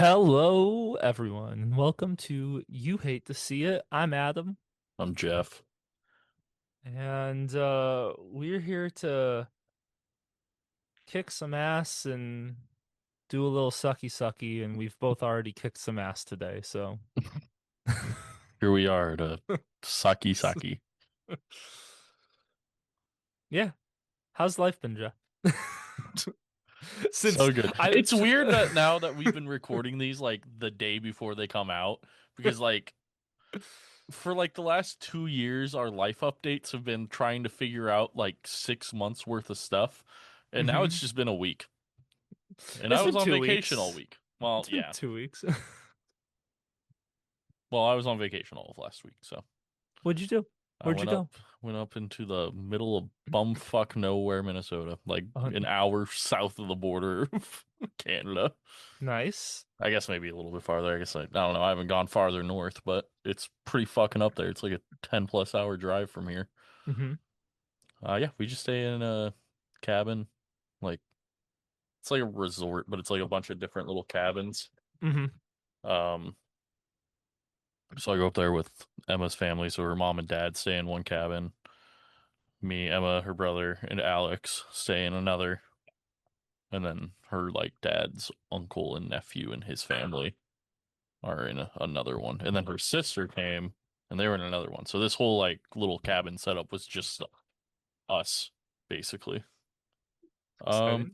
Hello, everyone, and welcome to You Hate to See It. I'm Adam, I'm Jeff. and we're here to kick some ass and do a little sucky sucky, and we've both already kicked some ass today, so Here we are to Saki Saki. yeah. How's life been, Jeff? Since So good. I It's weird that now that we've been recording these like the day before they come out, because like for like the last 2 years, our life updates have been trying to figure out like 6 months worth of stuff, and now it's Mhm. just been a week. And I It's was been on two vacation all weeks. week. Well, It's been yeah. 2 weeks. Well, I was on vacation all of last week, so What'd you do? I Where'd you went go? up went up into the middle of bumfuck nowhere, Minnesota, like Oh, an hour south of the border of Canada. nice. I guess maybe a little bit farther. I don't know. I haven't gone farther north, but it's pretty fucking up there. It's like a 10 plus hour drive from here. Hmm. Yeah, we just stay in a cabin. Like it's like a resort, but it's like a bunch of different little cabins. Hmm. Um, so I go up there with Emma's family. So her mom and dad stay in one cabin. Me, Emma, her brother, and Alex stay in another. And then her like dad's uncle and nephew and his family are in another one. And then her sister came and they were in another one. So this whole like little cabin setup was just us, basically. Um, Exciting.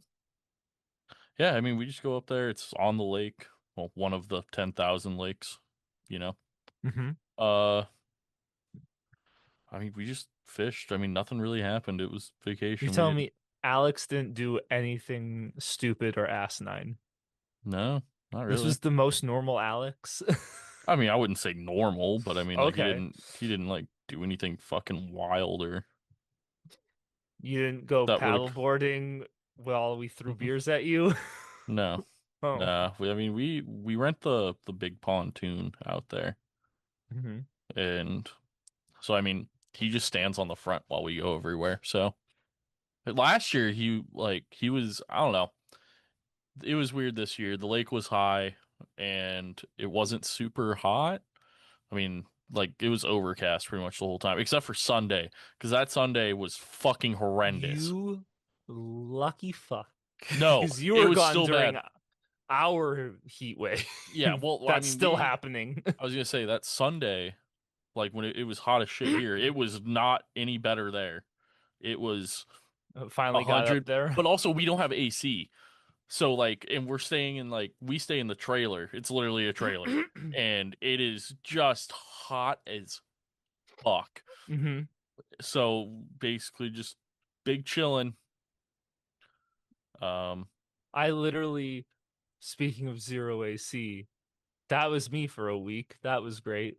yeah, I mean, we just go up there. It's on the lake. Well, one of the 10,000 lakes, you know. Hmm. Uh, I mean, we just fished. I mean, nothing really happened. It was You vacation. We telling didn't, me Alex didn't do anything stupid or asinine? no, not This really. was the most normal Alex. I mean, I wouldn't say normal, but I mean, like, Okay. he didn't like do anything fucking wild or You didn't go that would paddle have, boarding while we threw beers at you? no. Oh. Nah, I mean we rent the big pontoon out there, Hmm. and so I mean he just stands on the front while we go everywhere. So last year he was I don't know, it was weird this year. The lake was high and it wasn't super hot. I mean like it was overcast pretty much the whole time except for Sunday because that Sunday was fucking horrendous. You lucky fuck. No, Because you it were was gone still during bad. our heat wave. Yeah, well I That's mean still we happening. I was gonna say that Sunday. Like when it was hot as shit here, it was not any better there. It was a Finally got up hundred, there. but also we don't have AC. So like, and we're staying in like, we stay in the trailer. It's literally a trailer and it is just hot as fuck. Hmm. So basically just big chilling. Um, I literally, speaking of zero AC, that was me for a week. That was great.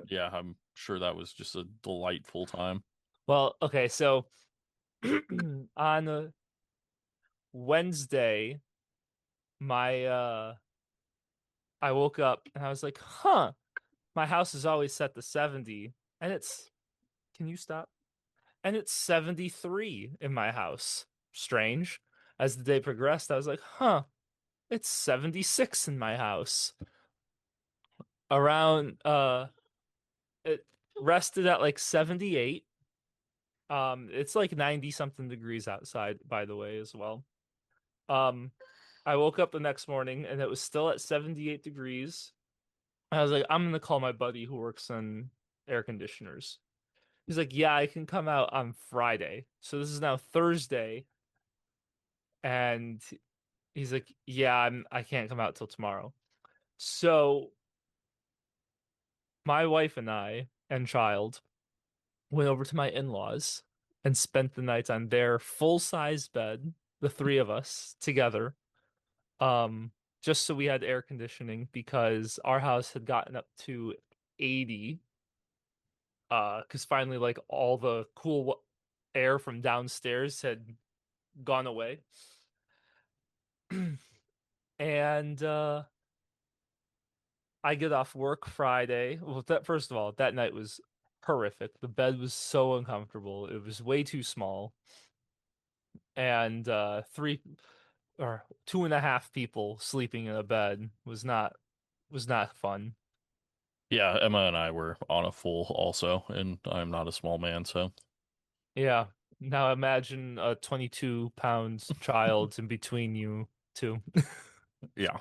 yeah, I'm sure that was just a delightful time. Well, okay, so on Wednesday, my I woke up and I was like, "Huh, my house is always set to 70 and it's can you stop? And it's 73 in my house. Strange." As the day progressed, I was like, "Huh, it's 76 in my house." Around it rested at like 78. It's like 90 something degrees outside, by the way, as well. Um, I woke up the next morning and it was still at 78 degrees. I was like, I'm gonna call my buddy who works on air conditioners. He's like, yeah, I can come out on Friday. So this is now Thursday, and he's like, yeah, I can't come out till tomorrow. So my wife and I and child went over to my in-laws and spent the night on their full-size bed, the three of us together. Just so we had air conditioning because our house had gotten up to 80. Because finally, like all the cool air from downstairs had gone away. And I get off work Friday. Well, that first of all, that night was horrific. The bed was so uncomfortable. It was way too small. And three or 2.5 people sleeping in a bed was not fun. Yeah, Emma and I were on a full also, and I'm not a small man, so Yeah. Now imagine a 22 pound child in between you two. yeah.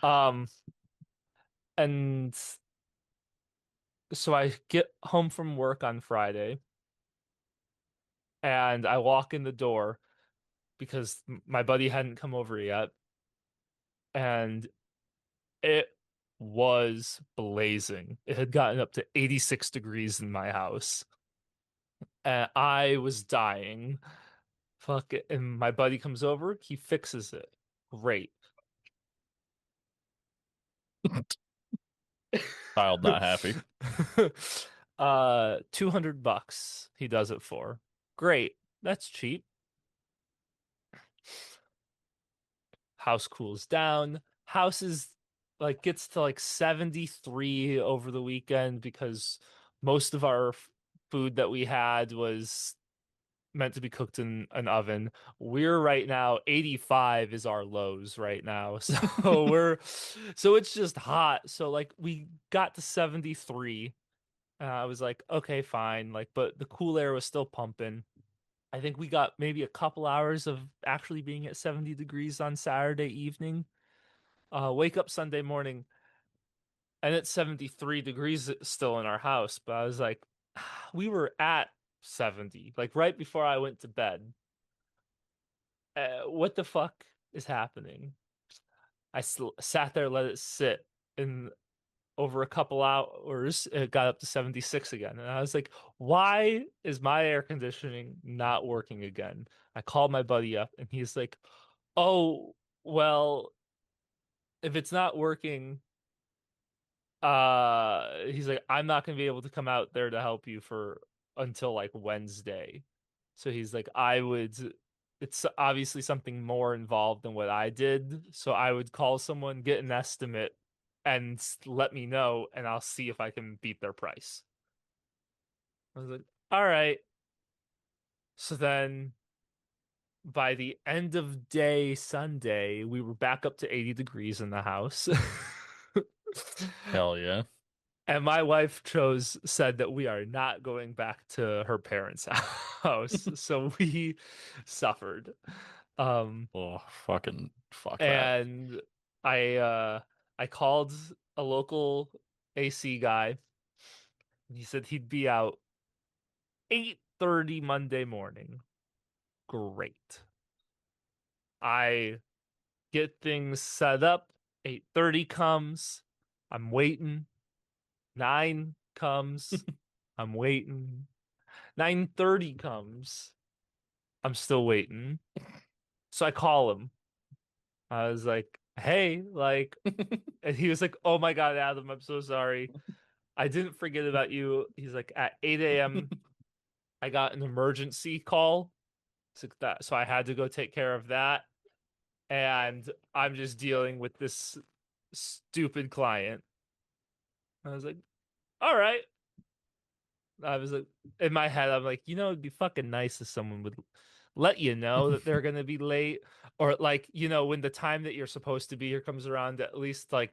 Um, and so I get home from work on Friday and I walk in the door because my buddy hadn't come over yet, and it was blazing. It had gotten up to 86 degrees in my house, and I was dying. Fuck it. And my buddy comes over, he fixes it. Great. Child not happy. $200 he does it for. Great. That's cheap. House cools down. House is like gets to like 73 over the weekend because most of our food that we had was meant to be cooked in an oven. We're right now 85 is our lows right now. So it's just hot. So like we got to 73. I was like, okay, fine. Like, but the cool air was still pumping. I think we got maybe a couple hours of actually being at 70 degrees on Saturday evening. Wake up Sunday morning and it's 73 degrees still in our house. But I was like, we were at 70, like right before I went to bed. What the fuck is happening? I sat there, let it sit, and over a couple hours, it got up to 76 again. And I was like, why is my air conditioning not working again? I called my buddy up and he's like, oh, well, if it's not working, he's like, I'm not gonna be able to come out there to help you for until like Wednesday. So he's like, it's obviously something more involved than what I did. So I would call someone, get an estimate, and let me know, and I'll see if I can beat their price. I was like, all right. So then by the end of day Sunday, we were back up to 80 degrees in the house. Hell yeah. And my wife said that we are not going back to her parents' house. So we suffered. Um, Oh, fucking fuck that. and I uh I called a local AC guy. He said he'd be out 8:30 Monday morning. Great. I get things set up. 8:30 comes. I'm waiting. 9 comes. I'm waiting. 9:30 comes. I'm still waiting. So I call him. I was like, "Hey, like," and he was like, "Oh my God, Adam, I'm so sorry. I didn't forget about you." He's like, "At 8 a.m., I got an emergency call." So I had to go take care of that. And I'm just dealing with this stupid client. I was like, all right. I was like, in my head, I'm like, it'd be fucking nice if someone would let you know that they're gonna be late, or like, when the time that you're supposed to be here comes around, at least like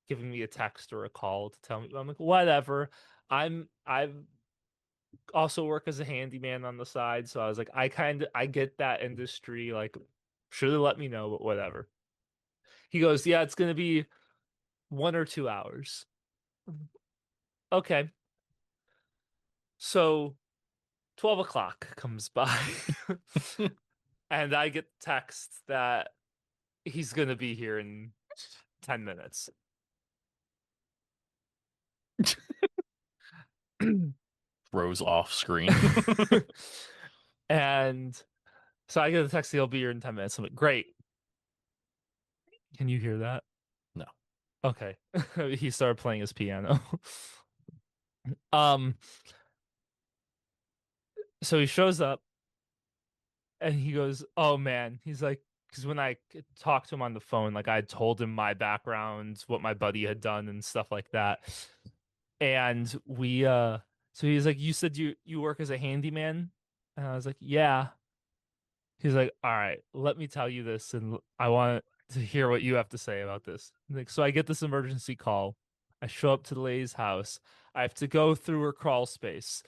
giving me a text or a call to tell me. I'm like, whatever. I've also work as a handyman on the side, so I was like, I get that industry. Like, should have let me know, but whatever. He goes, yeah, it's gonna be 1 or 2 hours. Okay. So 12 o'clock comes by and I get text that he's gonna be here in 10 minutes. Throws off screen. And so I get a text, he'll be here in 10 minutes. I'm like, great. Can you hear that? No. Okay. He started playing his piano. Um, so he shows up and he goes, "Oh man." He's like, because when I talked to him on the phone, like I had told him my background, what my buddy had done, and stuff like that. And so he's like, "You said you work as a handyman?" And I was like, "Yeah." He's like, all right, let me tell you this, and I want to hear what you have to say about this. Like, so I get this emergency call. I show up to Lay's house. I have to go through her crawl space.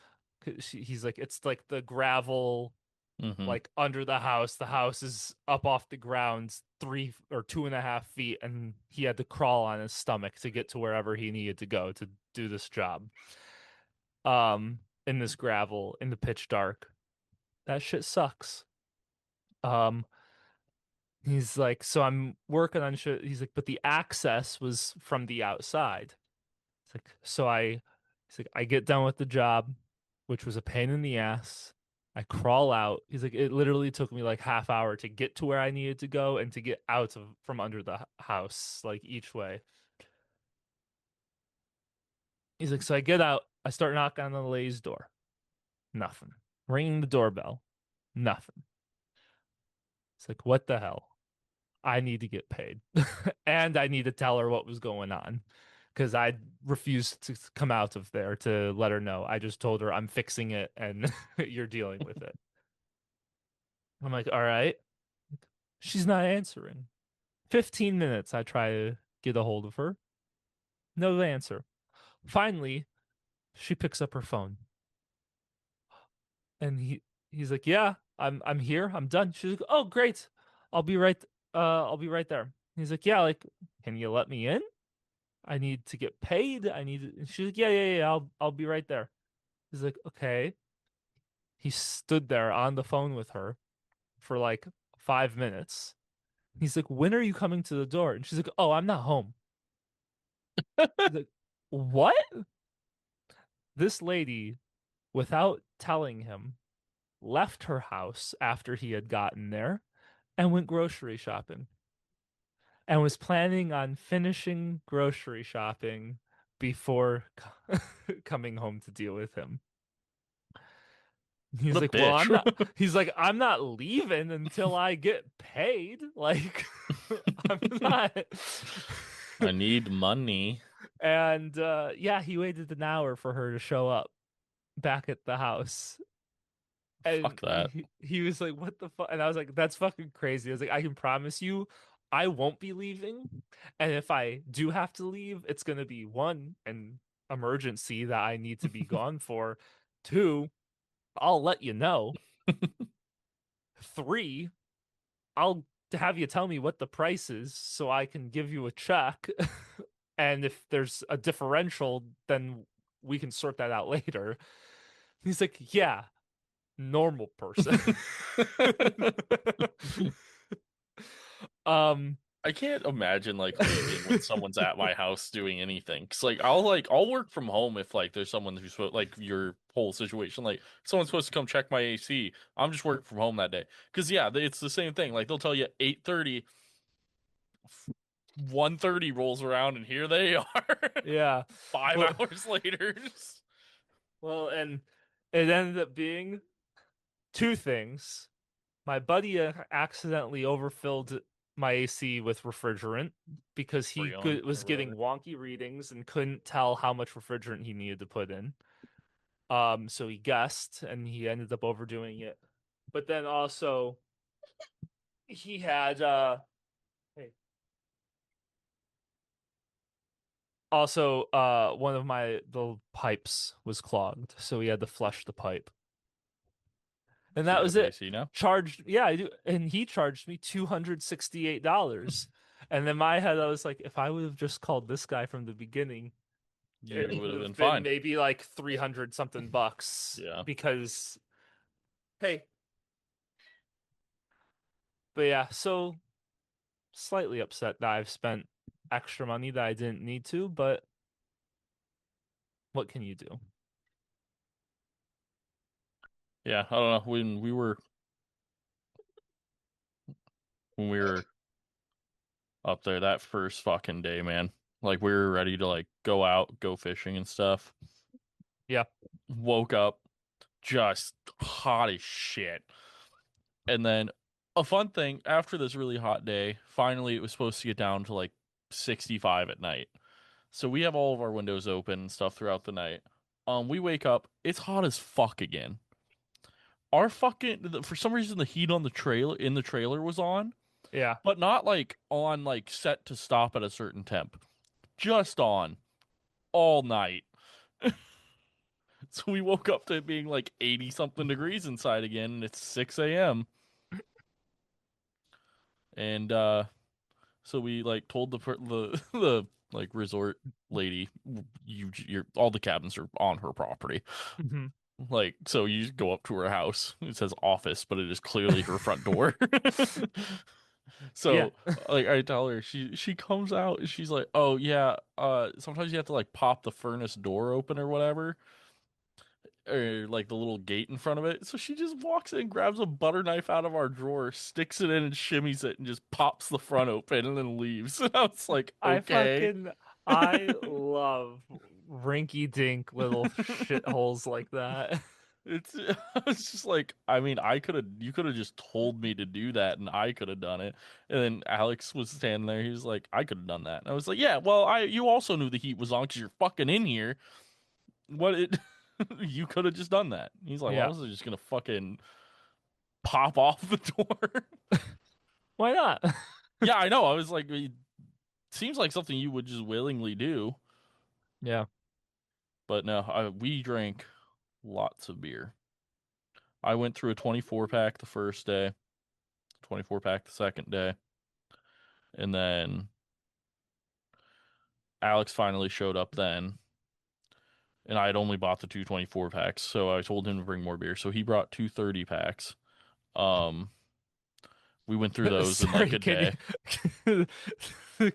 He's like, it's like the gravel, Mm-hmm. like under the house. The house is up off the ground 3 or 2.5 feet, and he had to crawl on his stomach to get to wherever he needed to go to do this job. In this gravel, in the pitch dark. That shit sucks. Um, He's like, so I'm working on shit. He's like, but the access was from the outside. It's like, he's like, I get done with the job, which was a pain in the ass. I crawl out. He's like, it literally took me like half hour to get to where I needed to go and to get out of from under the house, like each way. He's like, so I get out, I start knocking on the Lay's door. Nothing. Ringing the doorbell. Nothing. It's like, what the hell? I need to get paid. And I need to tell her what was going on because I refused to come out of there to let her know. I just told her I'm fixing it and you're dealing with it. I'm like, all right. She's not answering. 15 minutes I try to get a hold of her. No answer. Finally, she picks up her phone and he's like, "Yeah, I'm here. I'm done." She's like, "Oh, great. I'll be right I'll be right there." He's like, "Yeah, like can you let me in? I need to get paid. I need to... She's like, yeah. I'll be right there." He's like, okay. He stood there on the phone with her for like 5 minutes. He's like, when are you coming to the door? And she's like, oh, I'm not home. He's like, what? This lady, without telling him, left her house after he had gotten there and went grocery shopping and was planning on finishing grocery shopping before coming home to deal with him. He's What a like, well, bitch. he's like, I'm not leaving until I get paid. Like, I'm not. I need money. And yeah, he waited an hour for her to show up back at the house. And Fuck that. he was like, what the fuck? And I was like, that's fucking crazy. I was like, I can promise you, I won't be leaving. And if I do have to leave, it's gonna be one, an emergency that I need to be gone for. Two, I'll let you know. Three, I'll have you tell me what the price is so I can give you a check. And if there's a differential, then we can sort that out later. He's like, yeah, normal person. um, I can't imagine like leaving when someone's at my house doing anything. 'Cause I'll work from home if like there's someone who's like your whole situation. Like someone's supposed to come check my AC. I'm just working from home that day. 'Cause yeah, it's the same thing. Like they'll tell you 8:30, 1:30 rolls around and here they are. yeah. 5 Well, hours later. well, and it ended up being two things. My buddy accidentally overfilled my AC with refrigerant because he Freon or was getting whatever. wonky readings and couldn't tell how much refrigerant he needed to put in. So he guessed and he ended up overdoing it. But then also he had hey, also one of the pipes was clogged, so he had to flush the pipe. And So you that have was it. AC now? Charged, yeah, I do, and he charged me $268. And in my head, I was like, if I would have just called this guy from the beginning, You it would would have have been been fine. maybe like 300 something bucks Yeah. because, hey, but yeah, so slightly upset that I've spent extra money that I didn't need to, but what can you do? Yeah, I don't know. When we were up there that first fucking day, man. Like we were ready to like go out, go fishing and stuff. Yeah, Woke up just hot as shit. And then a fun thing, after this really hot day, finally it was supposed to get down to like 65 at night. So we have all of our windows open and stuff throughout the night. We wake up, it's hot as fuck again. our fucking for some reason the heat on the trailer was on, Yeah. but not like on like set to stop at a certain temp. Just on all night. So we woke up to it being like 80 something degrees inside again, and it's 6 a.m. And so we like told the like resort lady, you're all the cabins are on her property. Hmm. Like, so you just go up to her house. It says office, but it is clearly her front door. Yeah. So, like, I tell her, she comes out and she's like, "Oh yeah, sometimes you have to like pop the furnace door open or whatever, or like the little gate in front of it." So she just walks in, grabs a butter knife out of our drawer, sticks it in and shimmies it, and just pops the front open and then leaves. And I was like, I "Okay." fucking I love rinky dink little shitholes like that. It's it's just like I mean you could have just told me to do that and I could have done it. And then Alex was standing there. He was like, I could have done that. And I was like, yeah, well, I you also knew the heat was on because you're fucking in here. What it you could have just done that. He's like, well, I Yeah. was just gonna fucking pop off the door. Why not? Yeah, I know. I was like, it seems like something you would just willingly do. Yeah. But no, we drank lots of beer. I went through a 24 pack the first day, 24 pack the second day. And then Alex finally showed up then, and I had only bought the 224 packs, so I told him to bring more beer. So he brought 230 packs. Um, we went through those in like Sorry, a can day. you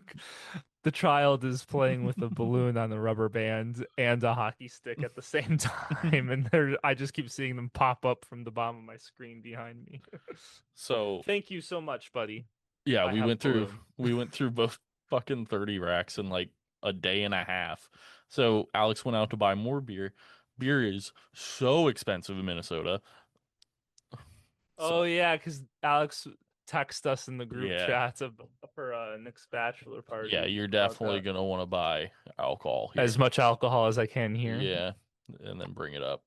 the child is playing with a balloon on a rubber band and a hockey stick at the same time, and I just keep seeing them pop up from the bottom of my screen behind me. So Thank you so much, buddy. yeah, I have a balloon. we went through both fucking 30 racks in like a day and a half. So Alex went out to buy more beer. Beer is so expensive in Minnesota. Oh So yeah, because Alex texted us in the group yeah, chats for Nick's bachelor yeah, party you're about definitely that. gonna want to buy alcohol As here. much alcohol as I can here. Yeah, and then bring it up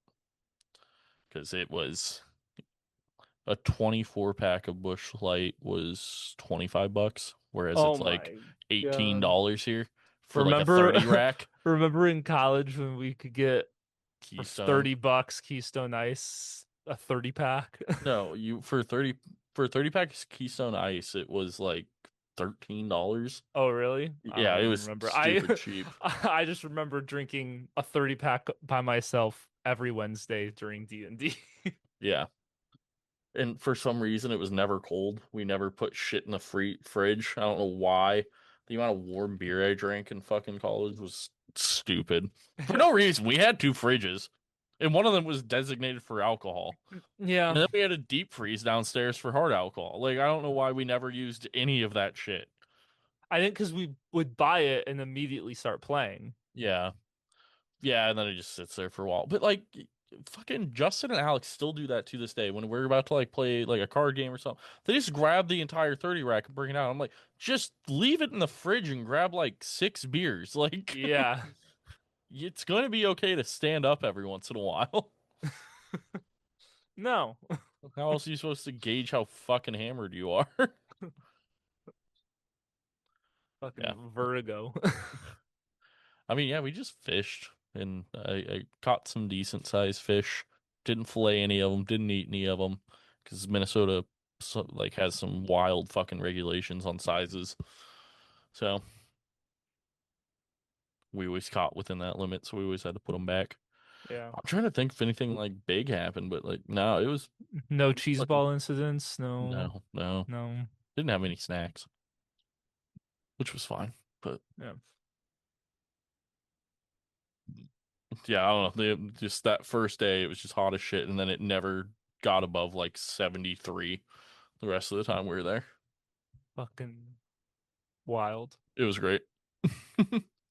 because it was a 24 pack of Busch Light was $25, whereas Oh it's like my God. $18 here for like a Remember 30 rack remember in college when we could get for Keystone. $30 Keystone Ice, a 30 pack? No, you for 30 packs Keystone Ice, it was like $13. Oh, really? I Yeah, don't it even was remember. stupid cheap. I just remember drinking a 30 pack by myself every Wednesday during D&D. Yeah. And for some reason, it was never cold. We never put shit in the fridge. I don't know why. The amount of warm beer I drank in fucking college was stupid. For no reason. We had two fridges, and one of them was designated for alcohol. And Yeah, then we had a deep freeze downstairs for hard alcohol. Like, I don't know why we never used any of that shit. I think because we would buy it and immediately start playing. Yeah. Yeah, and then it just sits there for a while. But like fucking Justin and Alex still do that to this day. When we're about to like play like a card game or something, they just grab the entire 30 rack and bring it out. I'm like, just leave it in the fridge and grab like six beers. Like Yeah. it's going to be okay to stand up every once in a while. No. How else are you supposed to gauge how fucking hammered you are? Yeah. Fucking vertigo. I mean, yeah, we just fished and I caught some decent sized fish. Didn't fillet any of them, didn't eat any of them because Minnesota like has some wild fucking regulations on sizes. So we always caught within that limit, so we always had to put them back. Yeah. I'm trying to think if anything like big happened, but like no, it was No cheese fucking ball incidents. No. no. No. Didn't have any snacks, which was fine. But Yeah. yeah, I don't know. Just that first day, it was just hot as shit, and then it never got above like 73 the rest of the time we were there. Fucking wild. It was great.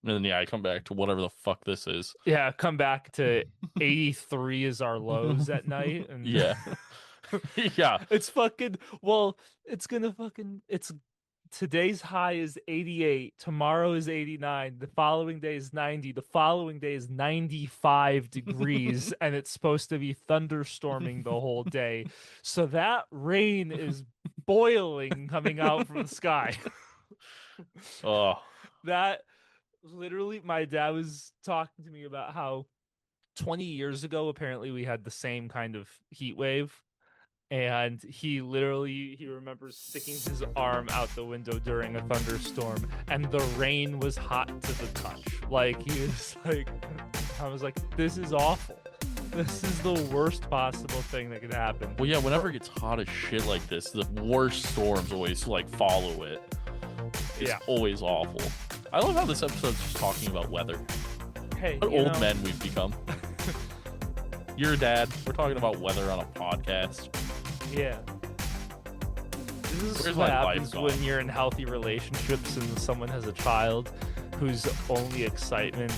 And then yeah, I come back to whatever the fuck this is. Yeah, come back to 83 is our lows at night, and Yeah. Yeah. it's fucking well, it's today's high is 88, tomorrow is 89, the following day is 90, the following day is 95 degrees, and it's supposed to be thunderstorming the whole day. So that rain is boiling coming out from the sky. Oh, That literally, my dad was talking to me about how 20 years ago, apparently, we had the same kind of heat wave. And he remembers sticking his arm out the window during a thunderstorm, and the rain was hot to the touch. Like, he was like, I was like, this is awful. This is the worst possible thing that could happen. well, yeah. Whenever it gets hot as shit like this, the worst storms always like follow it. It's Yeah. always awful. I love how this episode's just talking about weather. Hey, What you old know, men we've become. You're a dad. We're talking about weather on a podcast. yeah. This is Where's what my life happens gone? when you're in healthy relationships and someone has a child whose only excitement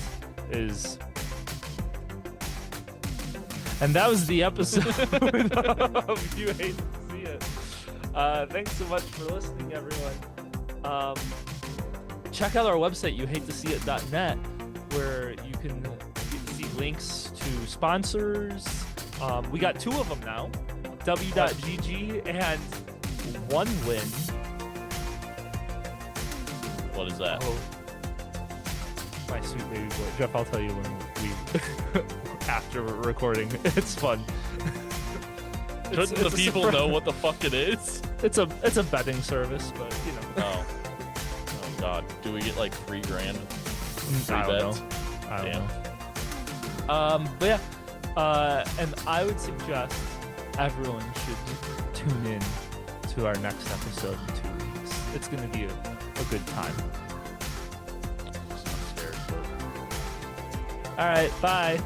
is. And that was the episode of You Hate to See It. Thanks so much for listening, everyone. Check out our website, youhatetoseeit.net, where you can see links to sponsors. We got 2 of them now, w.gg and One Win. What is that? Oh, my sweet baby boy. Jeff, I'll tell you when we after we're recording. It's fun. Shouldn't the people know what the fuck it is? It's a betting service, but you know. Oh. Oh god. Do we get like $3 grand? Free I don't bets? know. I don't Damn. know. But yeah. And I would suggest everyone should tune in to our next episode in 2 weeks. It's gonna be a good time. I'm scared. All right, bye.